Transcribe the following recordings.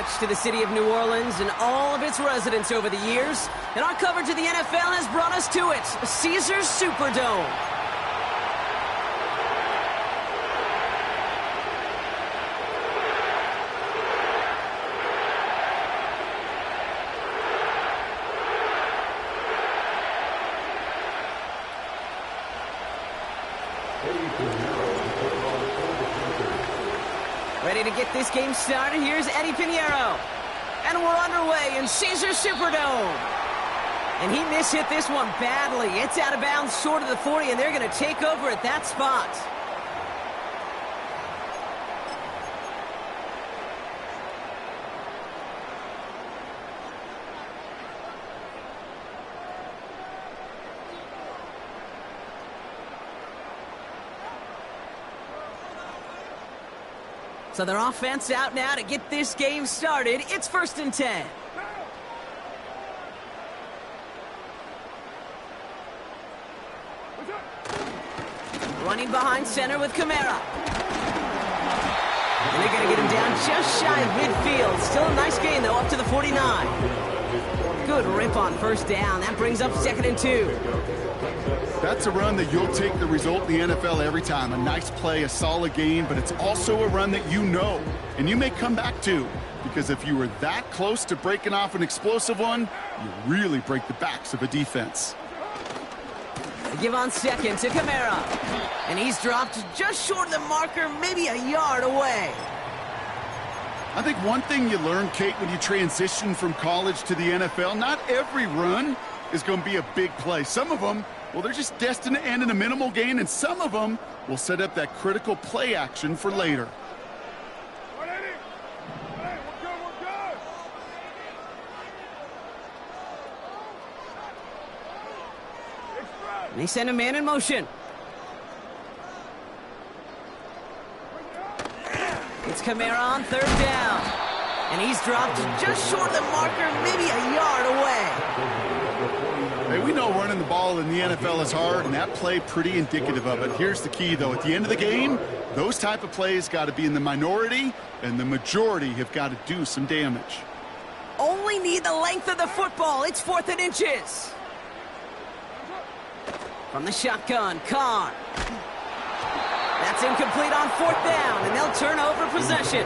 much to the city of New Orleans and all of its residents over the years, and our coverage of the NFL has brought us to it, Caesars Superdome. Ready to get this game started, here's Eddie Pinheiro. And we're underway in Caesars Superdome. And he mishit this one badly. It's out of bounds short of the 40, and they're going to take over at that spot. So their offense out now to get this game started. It's 1st and 10. Running behind center with Kamara. And they're going to get him down just shy of midfield. Still a nice gain, though, up to the 49. Good rip on 1st down. That brings up 2nd and 2. That's a run that you'll take the result in the NFL every time. A nice play, a solid game, but it's also a run that you know, and you may come back to, because if you were that close to breaking off an explosive one, you really break the backs of a defense. They give on 2nd to Kamara, and he's dropped just short of the marker, maybe a yard away. I think one thing you learn, Kate, when you transition from college to the NFL, not every run is going to be a big play. Some of them, well, they're just destined to end in a minimal gain, and some of them will set up that critical play action for later. And they send a man in motion. It's Kamara on 3rd down. And he's dropped just short of the marker, maybe a yard away. Hey, we know running the ball in the NFL is hard, and that play pretty indicative of it. Here's the key, though. At the end of the game, those type of plays got to be in the minority, and the majority have got to do some damage. Only need the length of the football. It's 4th and inches. From the shotgun, Carr. That's incomplete on 4th down, and they'll turn over possession.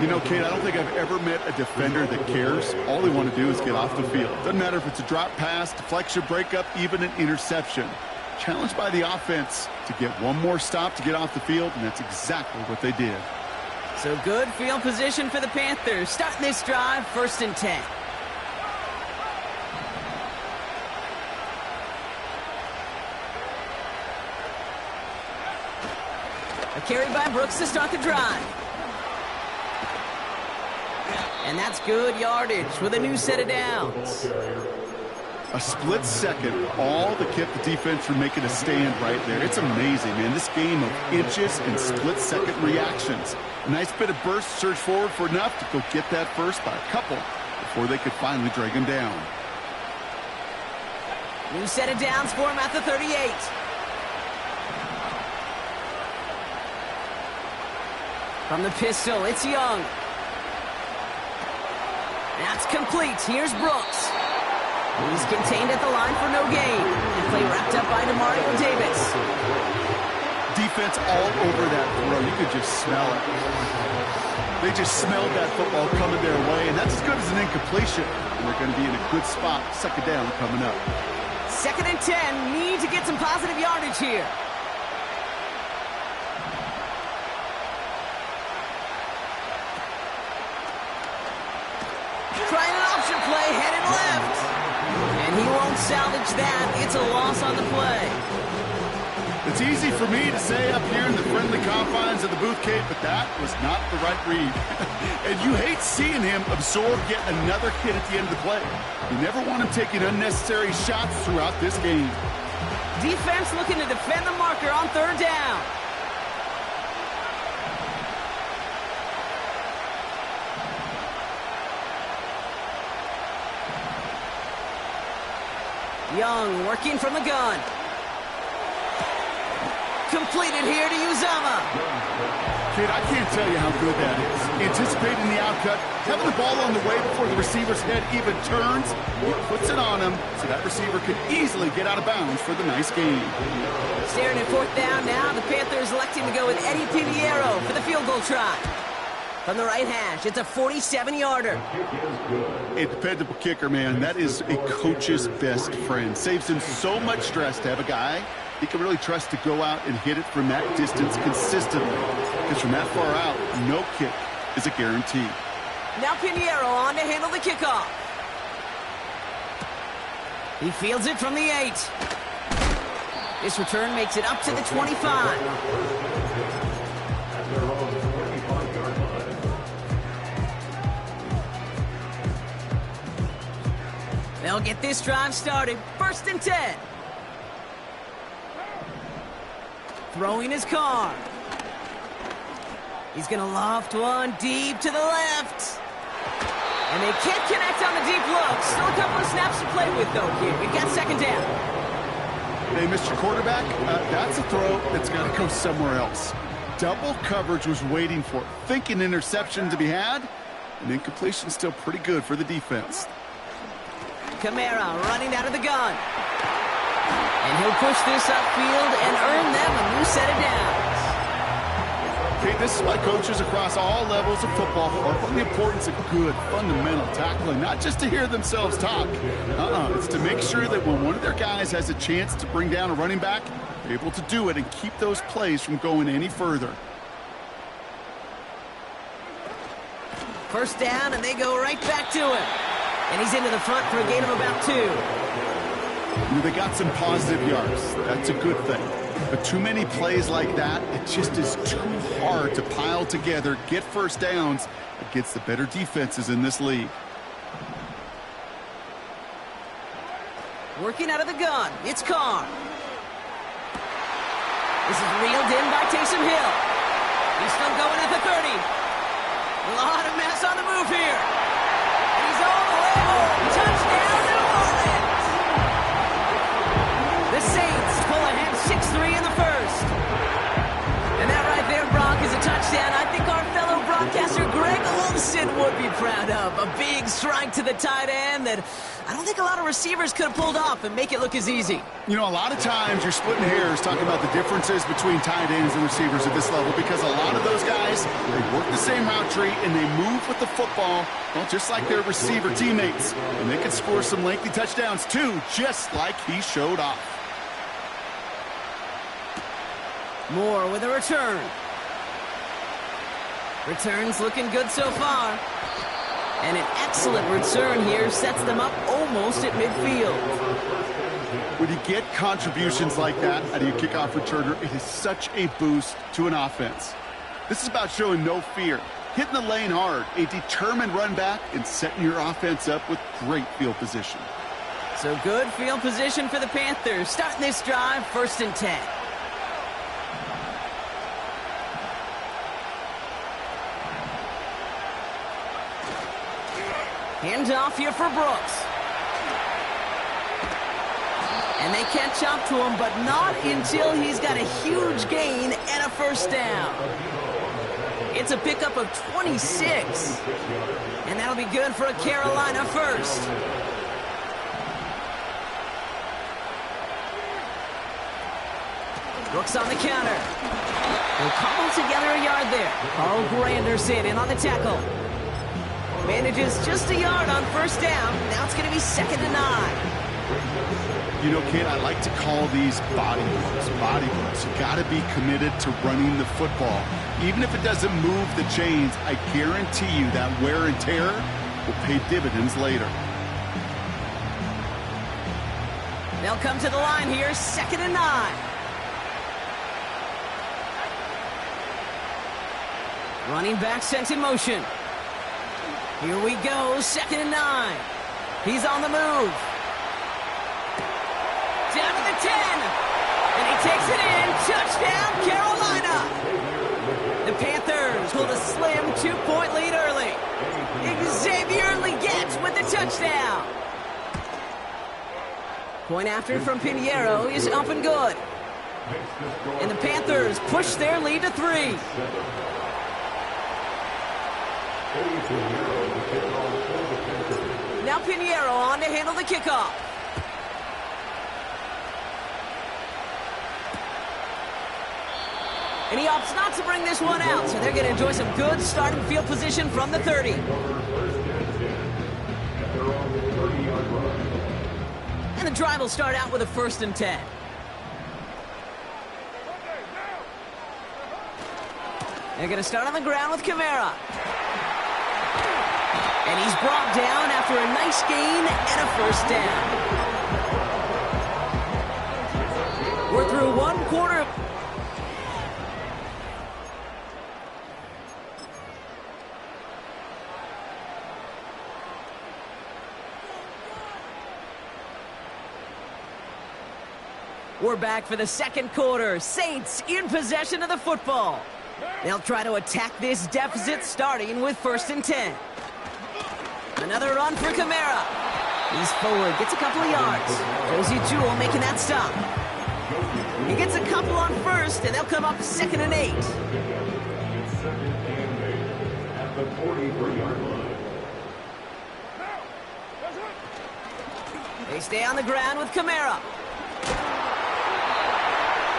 You know, Kate, I don't think I've ever met a defender that cares. All they want to do is get off the field. Doesn't matter if it's a drop pass, deflection, breakup, even an interception. Challenged by the offense to get one more stop to get off the field, and that's exactly what they did. So good field position for the Panthers. Starting this drive, 1st and 10. A carry by Brooks to start the drive. And that's good yardage with a new set of downs. A split second, all that kept the defense from making a stand right there. It's amazing, man. This game of inches and split-second reactions. A nice bit of burst, surge forward for enough to go get that first by a couple before they could finally drag him down. New set of downs for him at the 38. From the pistol, it's Young. That's complete. Here's Brooks. He's contained at the line for no gain. And play wrapped up by Demario Davis. Defense all over that throw. You could just smell it. They just smelled that football coming their way, and that's as good as an incompletion. And they're going to be in a good spot. 2nd down coming up. 2nd and 10. Need to get some positive yardage here. Trying an option play, headed left. And he won't salvage that. It's a loss on the play. It's easy for me to say up here in the friendly confines of the booth, Kate, but that was not the right read. And you hate seeing him absorb yet another hit at the end of the play. You never want him taking unnecessary shots throughout this game. Defense looking to defend the marker on 3rd down. Young working from the gun. Completed here to Uzama. kid, I can't tell you how good that is. Anticipating the outcut, having the ball on the way before the receiver's head even turns, he puts it on him so that receiver can easily get out of bounds for the nice gain. Staring at fourth down now, the Panthers electing to go with Eddie Pinheiro for the field goal try. From the right hash, it's a 47-yarder. A dependable kicker, man. That is a coach's best friend. Saves him so much stress to have a guy he can really trust to go out and hit it from that distance consistently. Because from that far out, no kick is a guarantee. Now Pinheiro on to handle the kickoff. He fields it from the 8. This return makes it up to the 25. They'll get this drive started. 1st and 10. Throwing his car. He's going to loft one deep to the left. And they can't connect on the deep look. Still a couple of snaps to play with, though, kid. We've got 2nd down. Hey, Mr. Quarterback, that's a throw that's got to go somewhere else. Double coverage was waiting for it. Thinking interception to be had. And incompletion still pretty good for the defense. Kamara running out of the gun. And he'll push this upfield and earn them a new set of downs. Okay, this is why coaches across all levels of football harp on the importance of good, fundamental tackling, not just to hear themselves talk. It's to make sure that when one of their guys has a chance to bring down a running back, they're able to do it and keep those plays from going any further. 1st down, and they go right back to him. And he's into the front for a gain of about 2. They got some positive yards. That's a good thing. But too many plays like that, it just is too hard to pile together, get 1st downs against the better defenses in this league. Working out of the gun, it's Carr. This is reeled in by Taysom Hill. He's still going at the 30. A lot of mess on the move here. He's all the way home. Touchdown, New Orleans. The Saints pull ahead 6-3 in the 1st. And that right there, Brock, is a touchdown I think our fellow broadcaster Greg Olsen would be proud of. A big strike to the tight end that I don't think a lot of receivers could have pulled off and make it look as easy. You know, a lot of times you're splitting hairs talking about the differences between tight ends and receivers at this level because a lot of those guys, they work the same route tree and they move with the football, well, just like their receiver teammates. And they can score some lengthy touchdowns too, just like he showed off. Moore with a return. Returns looking good so far. And an excellent return here sets them up almost at midfield. When you get contributions like that out of your kickoff returner, it is such a boost to an offense. This is about showing no fear, hitting the lane hard, a determined run back, and setting your offense up with great field position. So good field position for the Panthers. Starting this drive, 1st and 10. Handoff here for Brooks. And they catch up to him, but not until he's got a huge gain and a 1st down. It's a pickup of 26. And that'll be good for a Carolina 1st. Brooks on the counter. They'll cobble together a yard there. Carl Granderson in on the tackle. Manages just a yard on 1st down. Now it's going to be 2nd and 9. You know, kid, I like to call these body blows. Body blows. You got to be committed to running the football. Even if it doesn't move the chains, I guarantee you that wear and tear will pay dividends later. They'll come to the line here, 2nd and 9. Running back sent in motion. Here we go, 2nd and 9. He's on the move. Down to the 10. And he takes it in. Touchdown, Carolina. The Panthers hold a slim 2-point lead early. Xavier Legette with the touchdown. Point after from Pinheiro is up and good. And the Panthers push their lead to 3. Now Pinheiro on to handle the kickoff. And he opts not to bring this one out, so they're going to enjoy some good starting field position from the 30. And the drive will start out with a 1st and 10. They're going to start on the ground with Kamara. And he's brought down after a nice gain and a 1st down. We're through 1 quarter. We're back for the 2nd quarter. Saints in possession of the football. They'll try to attack this deficit starting with 1st and 10. Another run for Kamara. He's forward, gets a couple of yards. Josie Jewell making that stop. He gets a couple on 1st, and they'll come up 2nd and 8. At the 43-yard line. They stay on the ground with Kamara.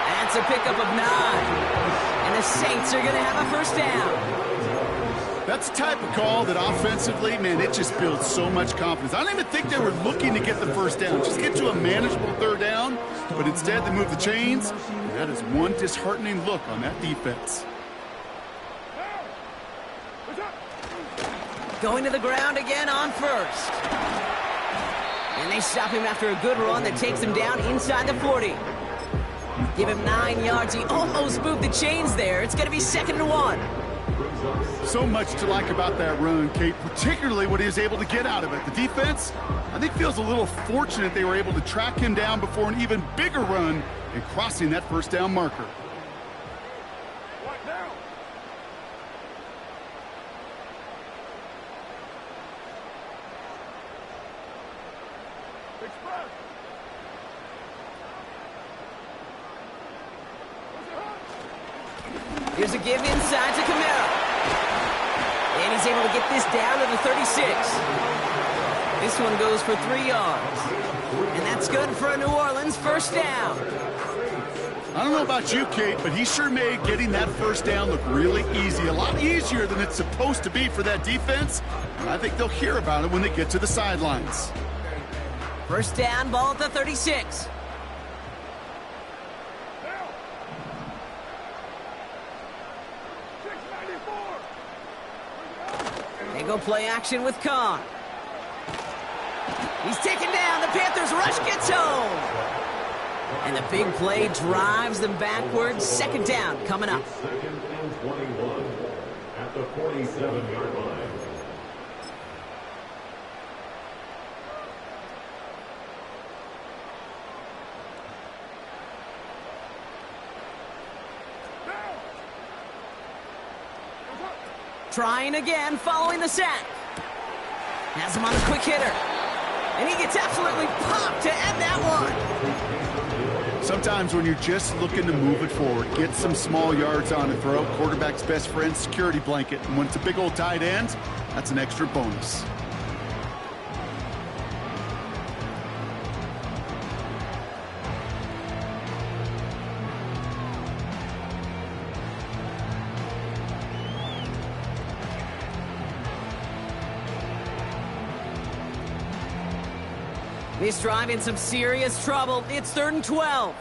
That's a pickup of 9. And the Saints are going to have a 1st down. That's the type of call that offensively, man, it just builds so much confidence. I don't even think they were looking to get the 1st down. Just get to a manageable 3rd down. But instead, they move the chains. And that is one disheartening look on that defense. Going to the ground again on 1st. And they stop him after a good run that takes him down inside the 40. Give him 9 yards. He almost moved the chains there. It's going to be 2nd and 1. So much to like about that run, Kate, particularly what he was able to get out of it. The defense, I think, feels a little fortunate they were able to track him down before an even bigger run and crossing that 1st down marker. Here's a give inside to Kamara. And he's able to get this down to the 36. This one goes for 3 yards. And that's good for a New Orleans 1st down. I don't know about you, Kate, but he sure made getting that 1st down look really easy. A lot easier than it's supposed to be for that defense. And I think they'll hear about it when they get to the sidelines. 1st down, ball at the 36. They go play action with Khan. He's taken down. The Panthers rush gets home. And the big play drives them backwards. 2nd down coming up. 2nd and 21 at the 47-yard line. Trying again following the sack. Has him on a quick hitter. And he gets absolutely popped to end that one. Sometimes when you're just looking to move it forward, get some small yards on it, throw quarterback's best friend security blanket. And when it's a big old tight end, that's an extra bonus. This drive in some serious trouble. It's 3rd and 12.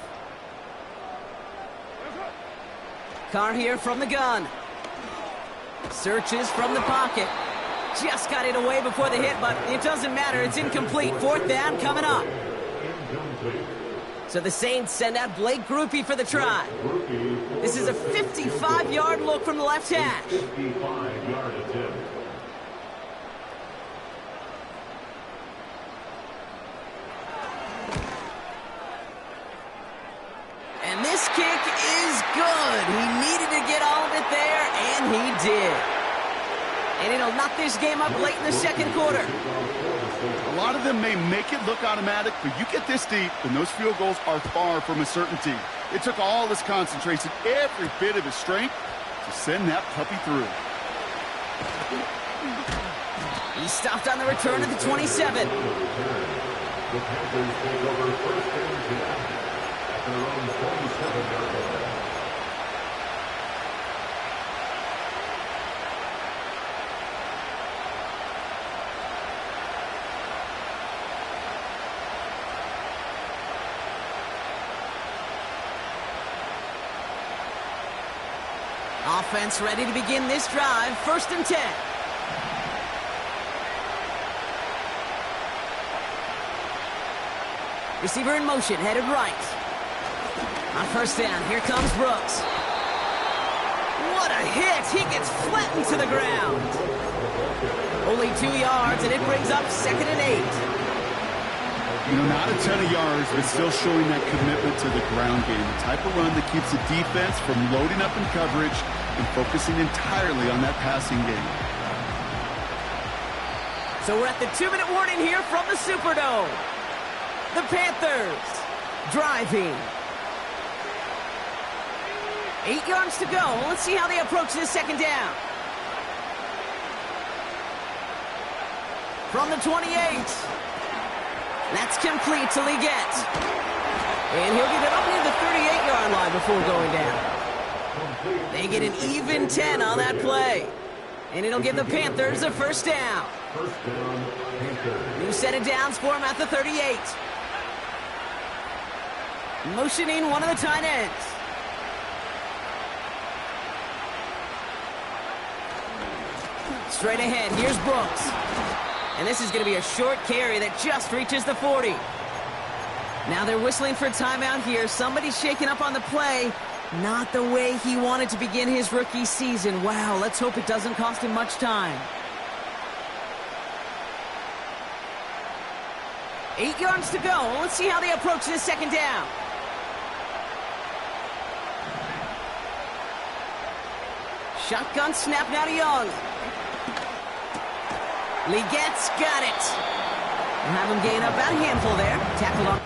Carr here from the gun. Searches from the pocket. Just got it away before the hit, but it doesn't matter. It's incomplete. 4th down coming up. So the Saints send out Blake Grupe for the try. This is a 55-yard look from the left hash. 55-yard attempt. And this kick is good. He needed to get all of it there, and he did. And it'll knock this game up late in the 2nd quarter. A lot of them may make it look automatic, but you get this deep, and those field goals are far from a certainty. It took all his concentration, every bit of his strength, to send that puppy through. He's stopped on the return at the 27. The Panthers take over first and 10 at their own 27-yard line. Offense ready to begin this drive. First and 10. Receiver in motion, headed right. On first down, here comes Brooks. What a hit! He gets flattened to the ground. Only 2 yards, and it brings up 2nd and 8. You know, not a ton of yards, but still showing that commitment to the ground game. The type of run that keeps the defense from loading up in coverage and focusing entirely on that passing game. So we're at the 2-minute warning here from the Superdome. The Panthers driving. 8 yards to go. Let's see how they approach this second down. From the 28. That's complete to Leggett. And he'll get it up near the 38-yard line before going down. They get an even 10 on that play. And it'll give the Panthers a first down. First down, Panthers. New set of downs for him at the 38. Motioning one of the tight ends. Straight ahead, here's Brooks. And this is going to be a short carry that just reaches the 40. Now they're whistling for timeout here. Somebody's shaking up on the play. Not the way he wanted to begin his rookie season. Wow, let's hope it doesn't cost him much time. 8 yards to go. Let's see how they approach this second down. Shotgun snap now to Young. Leggett's got it. We'll have him gain up about a handful there. Tackle on.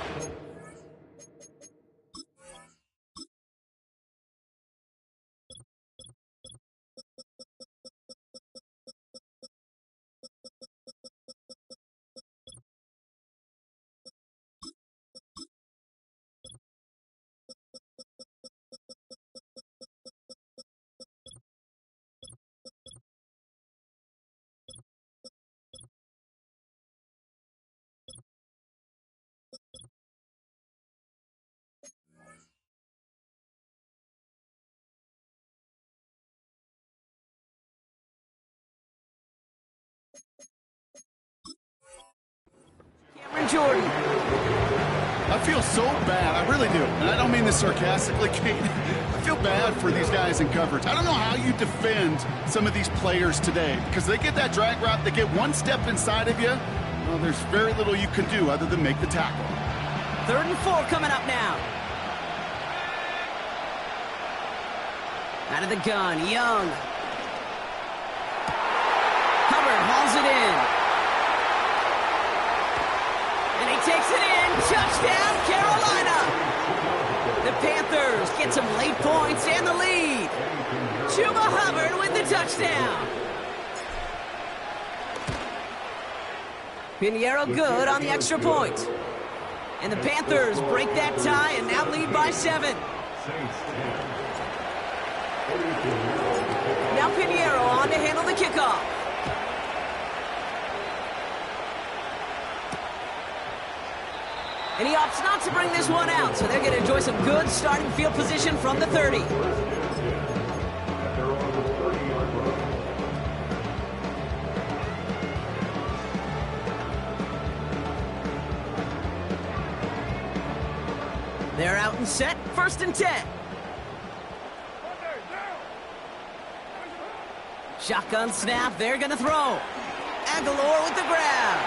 Jordan. I feel so bad. I really do. And I don't mean this sarcastically, Kate. I feel bad for these guys in coverage. I don't know how you defend some of these players today because they get that drag route, they get one step inside of you. Well, there's very little you can do other than make the tackle. 3rd and 4 coming up now. Out of the gun, Young. Hubbard hauls it in. And he takes it in. Touchdown, Carolina. The Panthers get some late points and the lead. Chuba Hubbard with the touchdown. Pinheiro good on the extra point. And the Panthers break that tie and now lead by 7. Now Pinheiro on to handle the kickoff. And he opts not to bring this one out, so they're going to enjoy some good starting field position from the 30. They're out and set, 1st and 10. Shotgun snap, they're going to throw. Aguilar with the grab.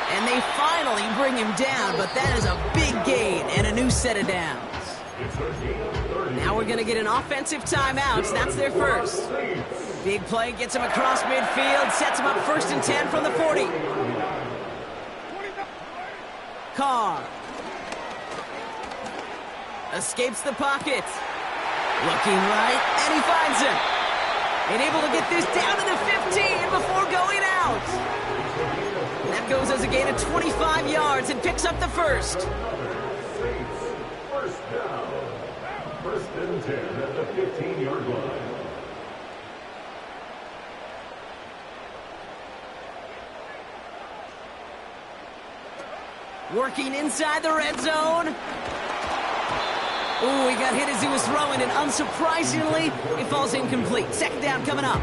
And they finally bring him down, but that is a big gain and a new set of downs. Now we're going to get an offensive timeout. That's their first. Big play gets him across midfield, sets him up 1st and 10 from the 40. Carr escapes the pocket. Looking right, and he finds him. And able to get this down to the 15 before going out. And that goes as a gain of 25 yards and picks up the first. Saints, first down. First and 10 at the 15-yard line. Working inside the red zone. Ooh, he got hit as he was throwing, and unsurprisingly, it falls incomplete. Second down coming up.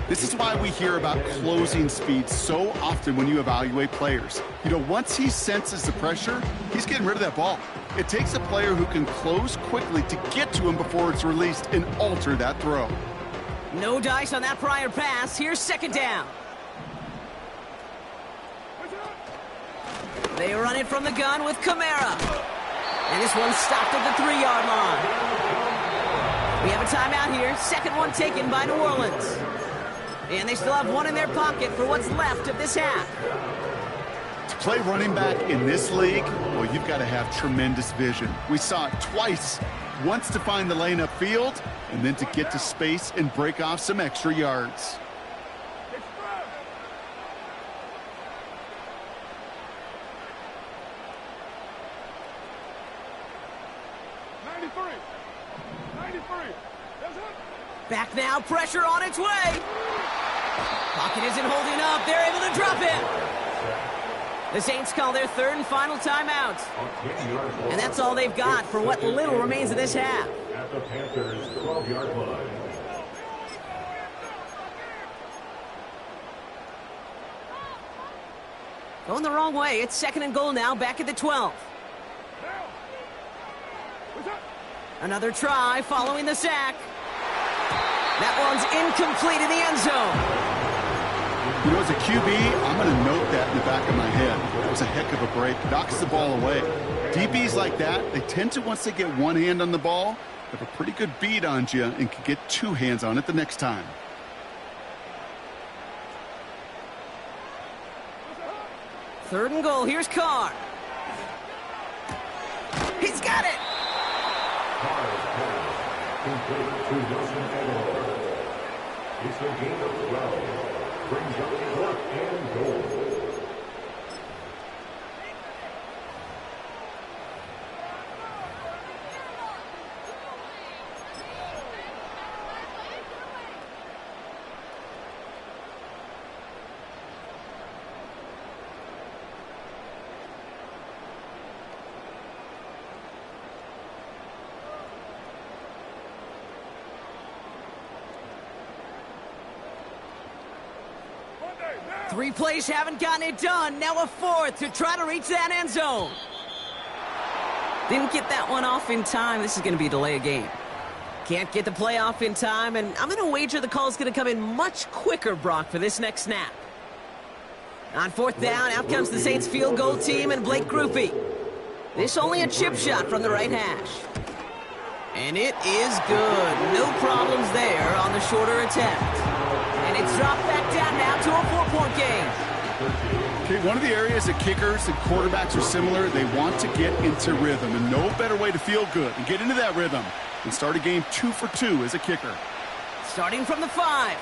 This is why we hear about closing speed so often when you evaluate players. You know, once he senses the pressure, he's getting rid of that ball. It takes a player who can close quickly to get to him before it's released and alter that throw. No dice on that prior pass. Here's second down. They run it from the gun with Kamara. And this one's stopped at the 3-yard line. We have a timeout here. Second one taken by New Orleans. And they still have one in their pocket for what's left of this half. To play running back in this league, well, you've got to have tremendous vision. We saw it twice. Once to find the lane upfield, and then to get to space and break off some extra yards. Back now, pressure on its way. Pocket isn't holding up. They're able to drop it. The Saints call their third and final timeout. And that's all they've got for what little remains of this half. At the Panthers' 12-yard line. Going the wrong way. It's second and goal now, back at the 12. Another try following the sack. That one's incomplete in the end zone. You know, as a QB, I'm going to note that in the back of my head. That was a heck of a break. Knocks the ball away. DBs like that, they tend to, once they get one hand on the ball, have a pretty good beat on you and can get two hands on it the next time. Third and goal. Here's Carr. He's got it. It's a gain of 12. Brings up fourth and goal. Three plays haven't gotten it done. Now a fourth to try to reach that end zone. Didn't get that one off in time. This is going to be a delay of game. Can't get the play off in time, and I'm going to wager the call is going to come in much quicker, Brock, for this next snap. On fourth down, out comes the Saints field goal team and Blake Grupe. This only a chip shot from the right hash. And it is good. No problems there on the shorter attempt. And it's dropped back down now to a 4-point game. Okay, one of the areas that kickers and quarterbacks are similar, they want to get into rhythm, and no better way to feel good and get into that rhythm than start a game 2 for 2 as a kicker. Starting from the 5.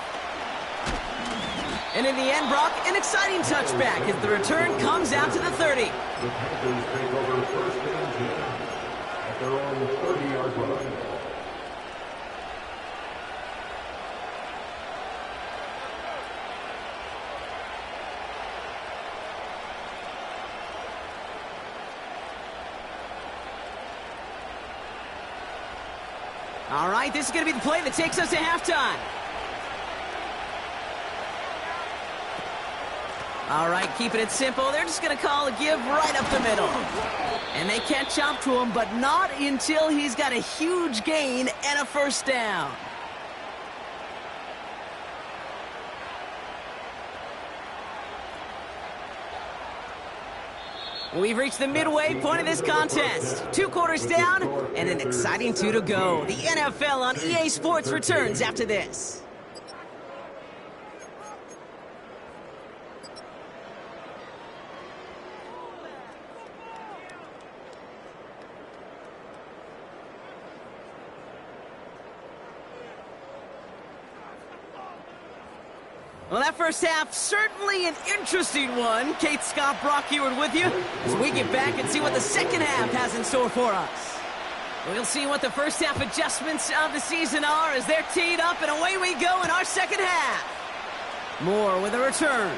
And in the end, Brock, an exciting touchback as the return comes out to the 30. The Panthers take over first and 10 at their own 30-yard line. All right, this is going to be the play that takes us to halftime. All right, keeping it simple. They're just going to call a give right up the middle. And they catch up to him, but not until he's got a huge gain and a first down. We've reached the midway point of this contest. 2 quarters down and an exciting 2 to go. The NFL on EA Sports returns after this. Well, that first half, certainly an interesting one. Kate, Scott, Brock Eward with you as we get back and see what the second half has in store for us. We'll see what the first half adjustments of the season are as they're teed up, and away we go in our second half. Moore with a return.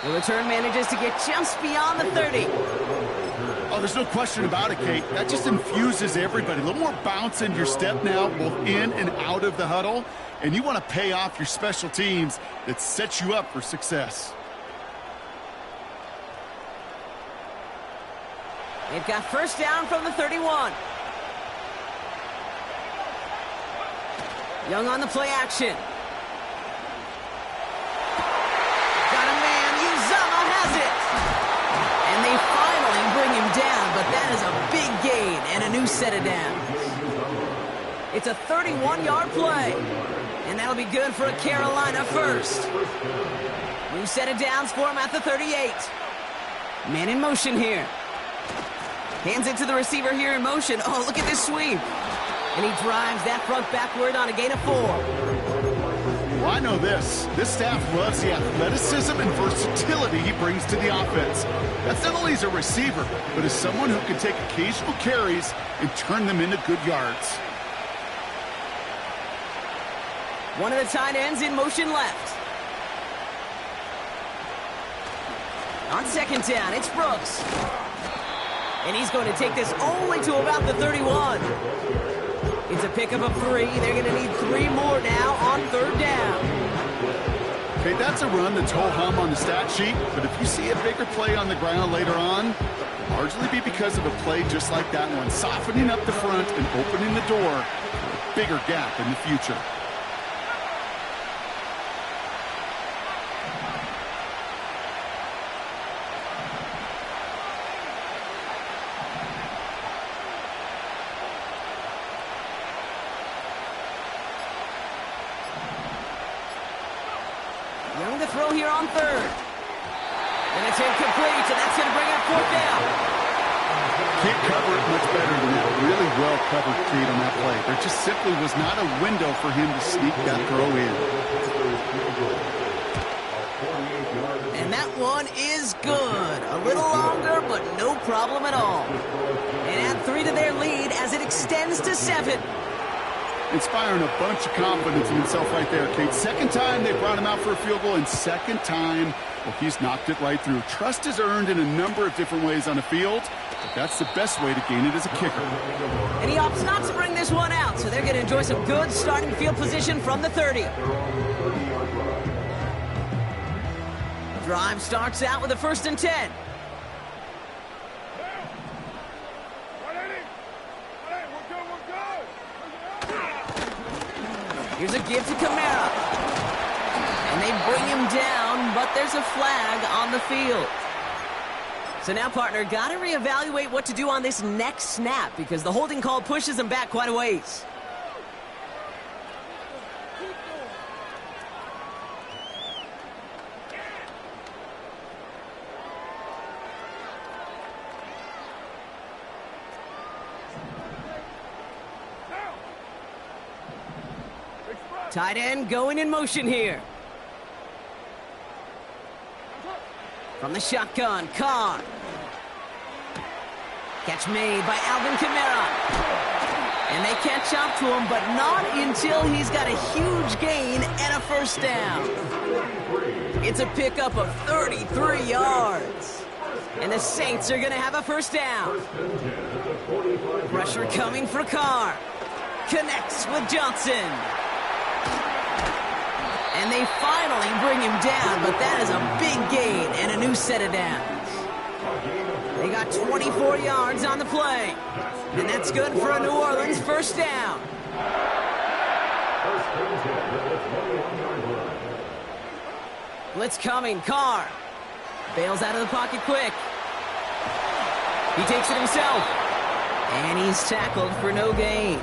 The return manages to get just beyond the 30. Oh, there's no question about it, Kate. That just infuses everybody. A little more bounce in your step now, both in and out of the huddle. And you want to pay off your special teams that sets you up for success. They've got first down from the 31. Young on the play action. Got a man. Uzama has it. And they finally bring him down, but that is a big gain and a new set of downs. It's a 31-yard play. And that'll be good for a Carolina first. New set of downs for him at the 38. Man in motion here. Hands it to the receiver here in motion. Oh, look at this sweep. And he drives that front backward on a gain of 4. Well, I know this. This staff loves the athleticism and versatility he brings to the offense. That's not only as a receiver, but as someone who can take occasional carries and turn them into good yards. One of the tight ends in motion left. On second down, it's Brooks. And he's going to take this only to about the 31. It's a pickup of 3. They're going to need 3 more now on third down. Okay, that's a run that's ho-hum on the stat sheet, but if you see a bigger play on the ground later on, it'll largely be because of a play just like that one, softening up the front and opening the door for a bigger gap in the future. Young to throw here on third. And it's incomplete, and that's going to bring up fourth down. Can't cover it much better than that. Really well covered, Kate, on that play. There just simply was not a window for him to sneak that throw in. And that one is good. A little longer, but no problem at all. And add 3 to their lead as it extends to 7. Inspiring a bunch of confidence in himself right there, Kate. Second time they brought him out for a field goal, and second time, well, he's knocked it right through. Trust is earned in a number of different ways on the field, but that's the best way to gain it as a kicker. And he opts not to bring this one out, so they're going to enjoy some good starting field position from the 30. Drive starts out with a 1st and 10. Here's a give to Kamara. And they bring him down, but there's a flag on the field. So now, partner, got to reevaluate what to do on this next snap because the holding call pushes him back quite a ways. Tight end going in motion here. From the shotgun, Carr. Catch made by Alvin Kamara. And they catch up to him, but not until he's got a huge gain and a first down. It's a pickup of 33 yards. And the Saints are going to have a first down. Pressure coming for Carr. Connects with Johnson. And they finally bring him down, but that is a big gain and a new set of downs. They got 24 yards on the play. And that's good for a New Orleans first down. Blitz coming, Carr. Bails out of the pocket quick. He takes it himself. And he's tackled for no gain.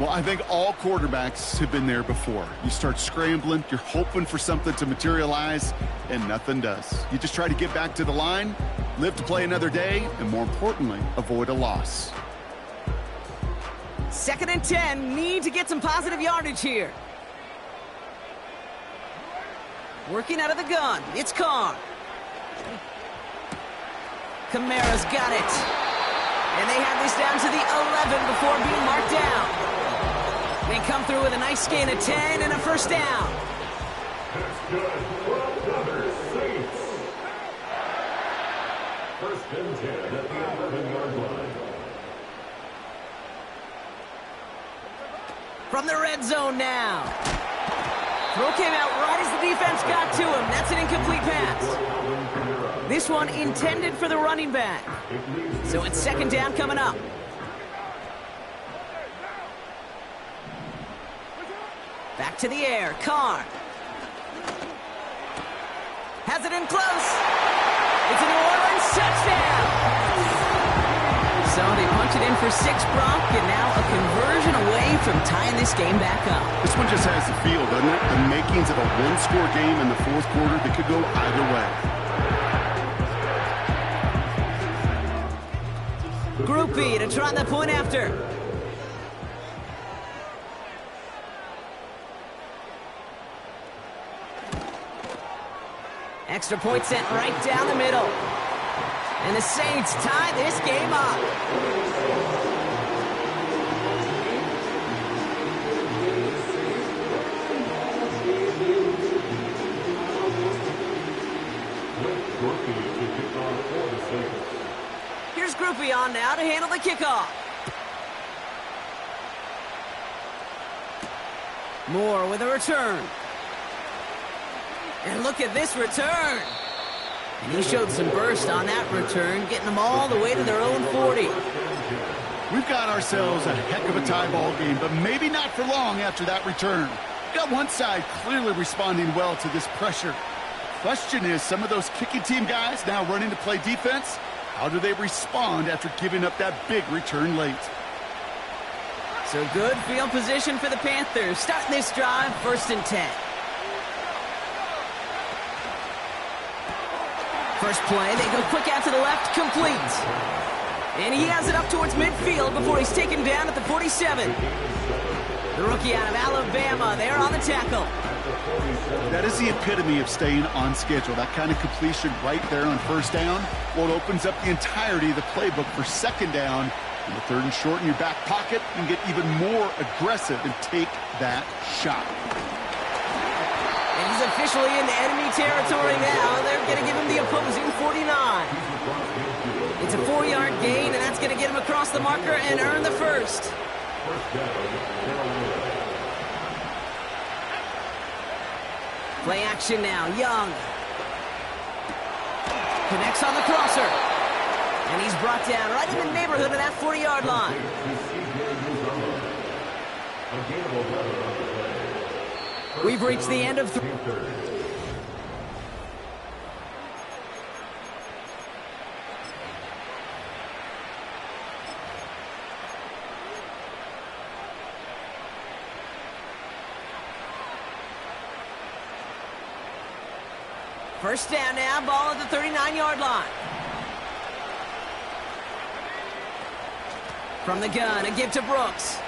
Well, I think all quarterbacks have been there before. You start scrambling, you're hoping for something to materialize, and nothing does. You just try to get back to the line, live to play another day, and more importantly, avoid a loss. 2nd and 10, need to get some positive yardage here. Working out of the gun, it's Carr. Kamara's got it. And they have this down to the 11 before being marked down. They come through with a nice gain of 10 and a first down. That's good. Well done, Saints. First and 10 at the 11-yard line. From the red zone now. Throw came out right as the defense got to him. That's an incomplete pass. This one intended for the running back. So it's second down coming up. Back to the air. Carr. Has it in close. It's a New Orleans touchdown. So they punch it in for 6, Brock, and now a conversion away from tying this game back up. This one just has the feel, doesn't it? The makings of a one-score game in the fourth quarter that could go either way. Group B to try the point after. Extra point sent right down the middle. And the Saints tie this game up. Here's Groupie on now to handle the kickoff. Moore with a return. And look at this return. And he showed some burst on that return, getting them all the way to their own 40. We've got ourselves a heck of a tie ball game, but maybe not for long after that return. Got one side clearly responding well to this pressure. Question is, some of those kicking team guys now running to play defense, how do they respond after giving up that big return late? So good field position for the Panthers. Starting this drive, first and 10. First play, they go quick out to the left, complete. And he has it up towards midfield before he's taken down at the 47. The rookie out of Alabama, there on the tackle. That is the epitome of staying on schedule. That kind of completion right there on first down. Well, it opens up the entirety of the playbook for second down. And the third and short in your back pocket, you can get even more aggressive and take that shot. And he's officially into enemy territory now. They're going to give him the opposing 49. It's a 4-yard gain, and that's going to get him across the marker and earn the first. Play action now. Young. Connects on the crosser. And he's brought down right in the neighborhood of that 40-yard line. We've reached the end of 3. First down now, ball at the 39-yard line. From the gun, a give to Brooks.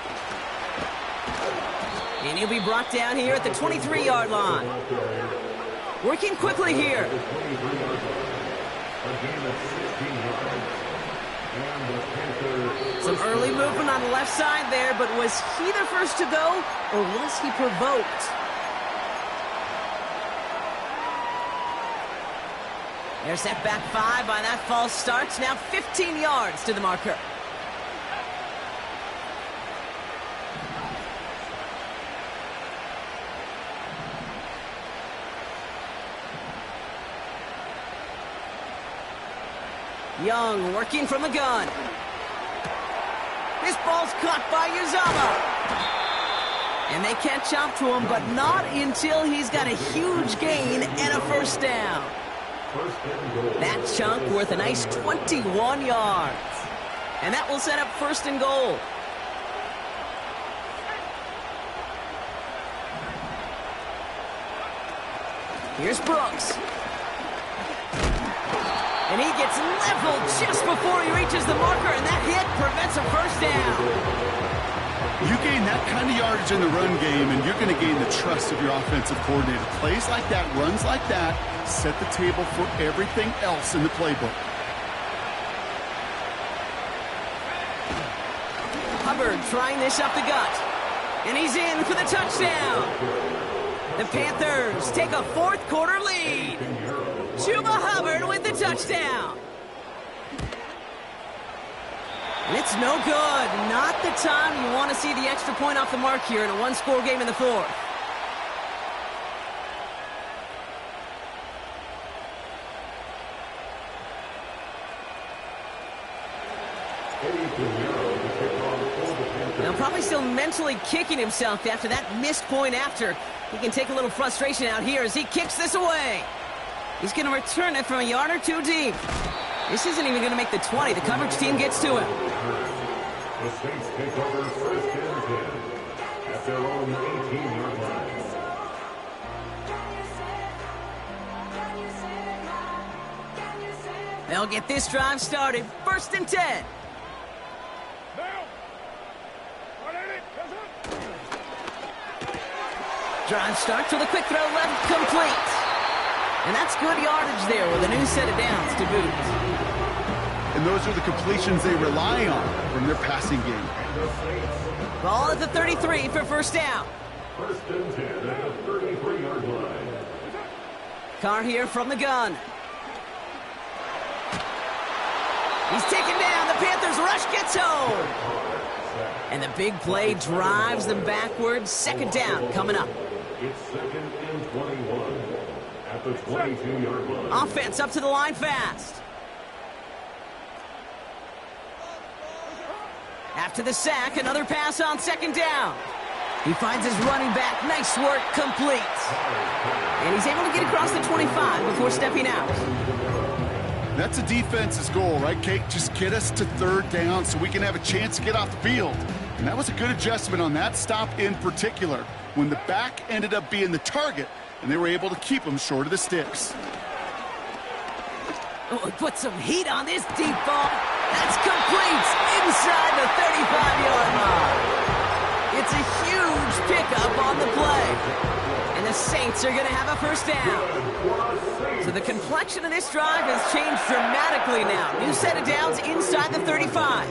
And he'll be brought down here at the 23-yard line. Working quickly here. Some early movement on the left side there, but was he the first to go, or was he provoked? They're set back 5 by that false start. Now 15 yards to the marker. Young working from the gun. This ball's caught by Uzama. And they catch up to him, but not until he's got a huge gain and a first down. That chunk worth a nice 21 yards. And that will set up first and goal. Here's Brooks. And he gets leveled just before he reaches the marker, and that hit prevents a first down. You gain that kind of yardage in the run game, and you're going to gain the trust of your offensive coordinator. Plays like that, runs like that, set the table for everything else in the playbook. Hubbard trying this up the gut. And he's in for the touchdown. The Panthers take a fourth quarter lead. Chuba Hubbard with the touchdown. And it's no good. Not the time you want to see the extra point off the mark here in a one-score game in the fourth. Now probably still mentally kicking himself after that missed point after. He can take a little frustration out here as he kicks this away. He's going to return it from a yard or two deep. This isn't even going to make the 20. The coverage team gets to him. The Saints take over first and 10 at their own 18-yard line. They'll get this drive started. First and 10. Drive starts with a quick throw left, complete. And that's good yardage there with a new set of downs to boot. And those are the completions they rely on from their passing game. Ball at the 33 for first down. First and 10 at the 33-yard line. Carr here from the gun. He's taken down. The Panthers rush gets home. And the big play drives them backwards. Second down coming up. It's second and 21 at the 22-yard line. Offense up to the line fast. After the sack, another pass on second down. He finds his running back. Nice work, complete. And he's able to get across the 25 before stepping out. That's a defense's goal, right, Kate? Just get us to third down so we can have a chance to get off the field. And that was a good adjustment on that stop in particular, when the back ended up being the target, and they were able to keep him short of the sticks. Oh, he put some heat on this deep ball. That's complete inside the 35-yard line. It's a huge pickup on the play. And the Saints are going to have a first down. So the complexion of this drive has changed dramatically now. New set of downs inside the 35.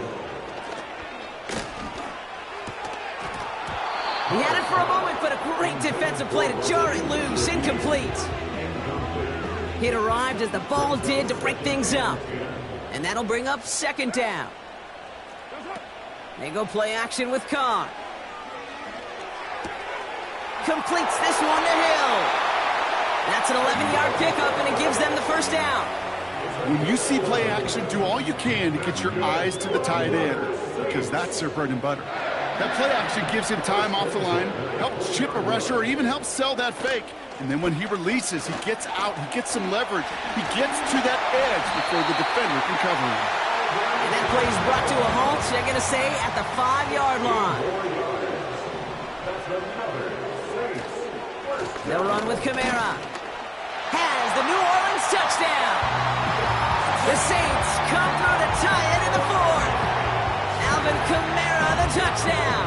He had it for a moment, but a great defensive play to jar it loose. Incomplete. It arrived as the ball did to break things up. And that'll bring up second down. They go play action with Carr. Completes this one to Hill. That's an 11-yard pickup, and it gives them the first down. When you see play action, do all you can to get your eyes to the tight end, because that's their bread and butter. That play action gives him time off the line, helps chip a rusher, or even helps sell that fake. And then when he releases, he gets out, he gets some leverage. He gets to that edge before the defender can cover him. And that play is brought to a halt, they're going to say, at the 5-yard line. They'll run with Kamara. Has the New Orleans touchdown. The Saints come through to tie it in the fourth. Alvin Kamara, the touchdown.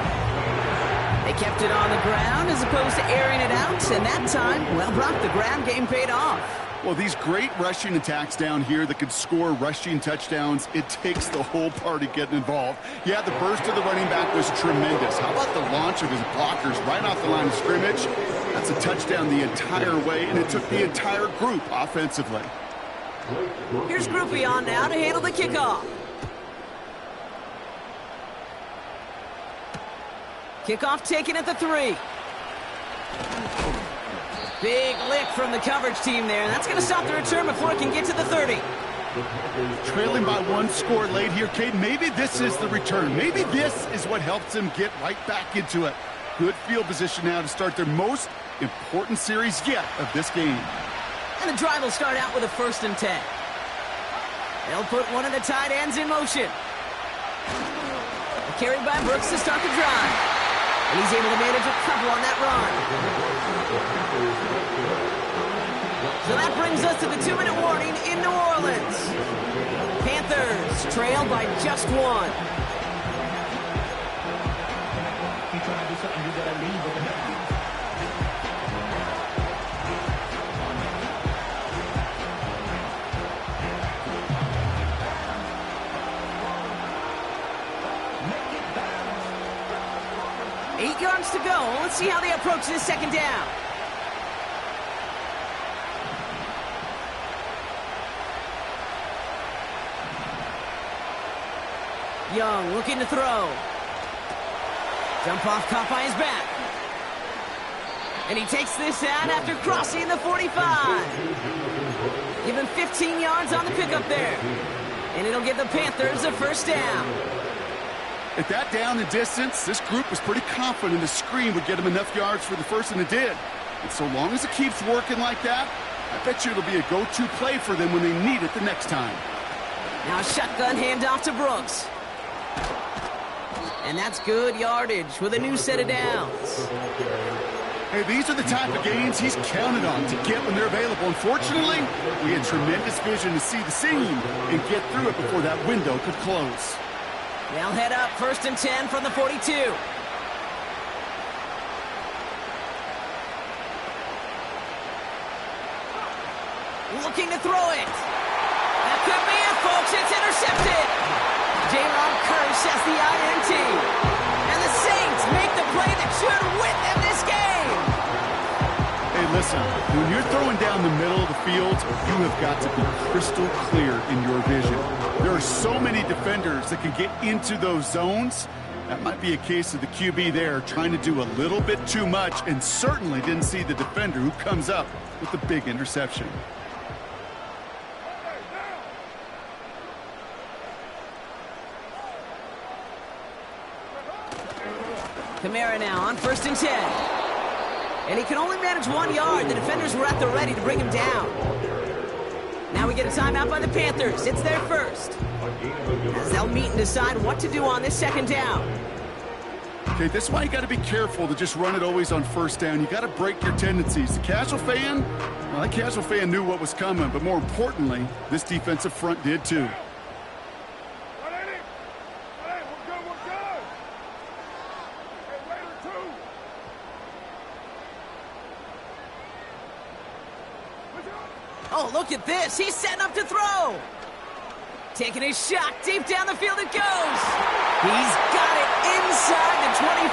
They kept it on the ground as opposed to airing it out, and that time, well, Brock, the ground game paid off. Well, these great rushing attacks down here that could score rushing touchdowns, it takes the whole party getting involved. Yeah, the burst of the running back was tremendous. How about the launch of his blockers right off the line of scrimmage? That's a touchdown the entire way, and it took the entire group offensively. Here's Groupie on now to handle the kickoff. Kickoff taken at the 3. Big lick from the coverage team there. That's going to stop the return before it can get to the 30. Trailing by one score late here, Kate. Maybe this is the return. Maybe this is what helps them get right back into it. Good field position now to start their most important series yet of this game. And the drive will start out with a 1st and 10. They'll put one of the tight ends in motion. Carried by Brooks to start the drive. And he's able to manage a couple on that run. So that brings us to the 2-minute warning in New Orleans. Panthers trail by just 1. Eight yards to go. Let's see how they approach this second down. Young looking to throw. Jump off caught by his back. And he takes this out after crossing the 45. Give him 15 yards on the pickup there. And it'll give the Panthers a first down. At that down and distance, this group was pretty confident the screen would get him enough yards for the first, and it did. And so long as it keeps working like that, I bet you it'll be a go-to play for them when they need it the next time. Now a shotgun handoff to Brooks. And that's good yardage with a new set of downs. Hey, these are the type of games he's counted on to get when they're available. Unfortunately, we had tremendous vision to see the seam and get through it before that window could close. They'll head up 1st and 10 from the 42. Looking to throw it. That could be it, folks. It's intercepted. J-Rob Curse has the INT. And the Saints make the play that should win them this game. Hey, listen, when you're throwing down the middle of the field, you have got to be crystal clear in your vision. There are so many defenders that can get into those zones. That might be a case of the QB there trying to do a little bit too much and certainly didn't see the defender who comes up with the big interception. Kamara now on 1st and 10. And he can only manage 1 yard. The defenders were at the ready to bring him down. Now we get a timeout by the Panthers. It's their first. As they'll meet and decide what to do on this second down. Okay, this is why you got to be careful to just run it always on 1st down. You got to break your tendencies. The casual fan, well, that casual fan knew what was coming, but more importantly, this defensive front did too. Oh, look at this. He's setting up to throw. Taking his shot. Deep down the field it goes. He's got it inside the 25.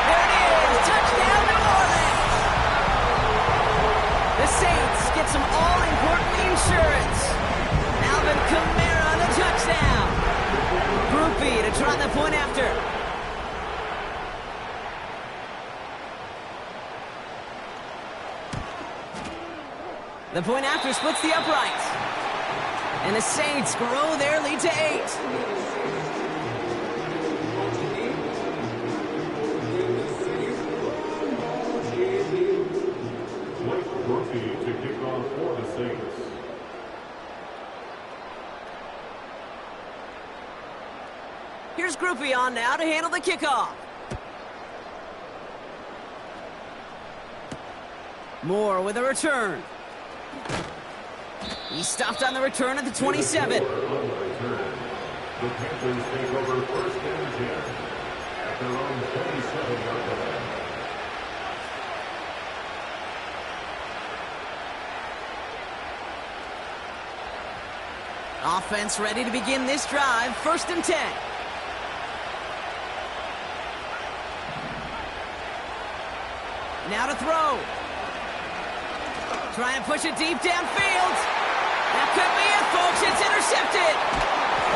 There it is. Touchdown, New Orleans. The Saints get some all-important insurance. Alvin Kamara on the touchdown. Groupie to try the point after. The point after splits the uprights. And the Saints grow their lead to 8. To kick off for the Saints. Here's Groupie on now to handle the kickoff. Moore with a return. He stopped on the return at the 27. The Panthers take over 1st and 10 at their own 27-yard line. Offense ready to begin this drive. 1st and 10. Now to throw. Trying to push it deep downfield. That could be it, folks. It's intercepted.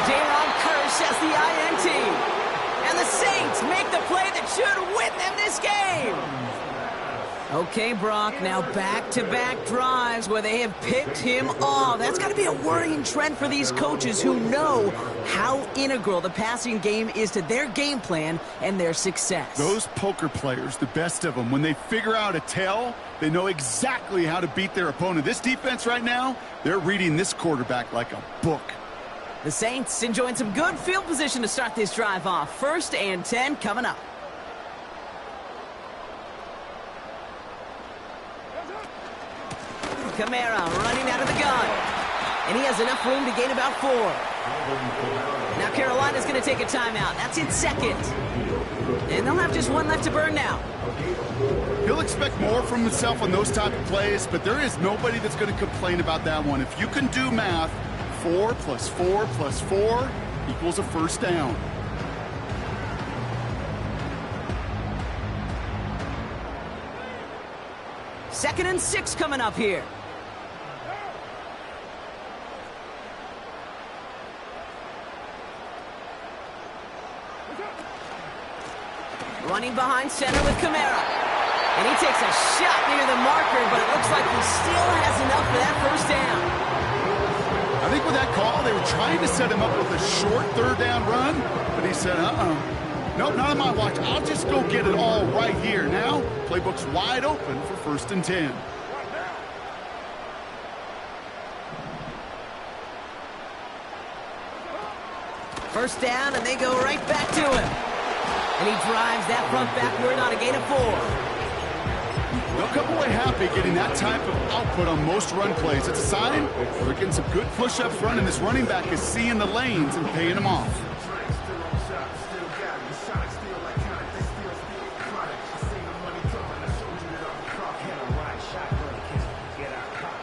J-Rob Curse has the INT. And the Saints make the play that should win them this game. Okay, Brock, now back-to-back drives where they have picked him off. That's got to be a worrying trend for these coaches who know how integral the passing game is to their game plan and their success. Those poker players, the best of them, when they figure out a tell, they know exactly how to beat their opponent. This defense right now, they're reading this quarterback like a book. The Saints enjoying some good field position to start this drive off. 1st and 10 coming up. Kamara running out of the gun. And he has enough room to gain about 4. Now Carolina's going to take a timeout. That's in second. And they'll have just one left to burn now. He'll expect more from himself on those type of plays, but there is nobody that's going to complain about that one. If you can do math, 4 plus 4 plus 4 equals a first down. Second and 6 coming up here. Running behind center with Kamara. And he takes a shot near the marker, but it looks like he still has enough for that first down. I think with that call, they were trying to set him up with a short third down run, but he said, nope, not on my watch. I'll just go get it all right here. Now, playbook's wide open for 1st and 10. First down, and they go right back to him. And he drives that front backward on a gain of 4. They'll come away happy getting that type of output on most run plays. It's a sign they're getting some good push up front, and this running back is seeing the lanes and paying them off.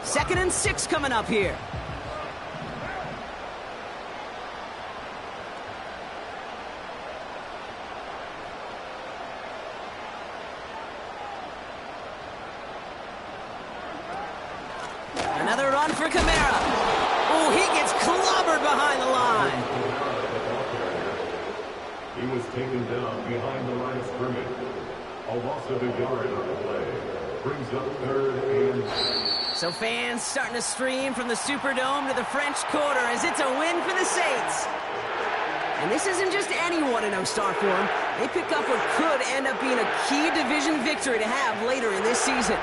Second and 6 coming up here. Another run for Kamara. Oh, he gets clobbered behind the line. He was taken down behind the line of scrimmage. A loss of a yard on the play. Brings up 3rd and... So fans starting to stream from the Superdome to the French Quarter as it's a win for the Saints. And this isn't just any 1-0 start for them. They pick up what could end up being a key division victory to have later in this season.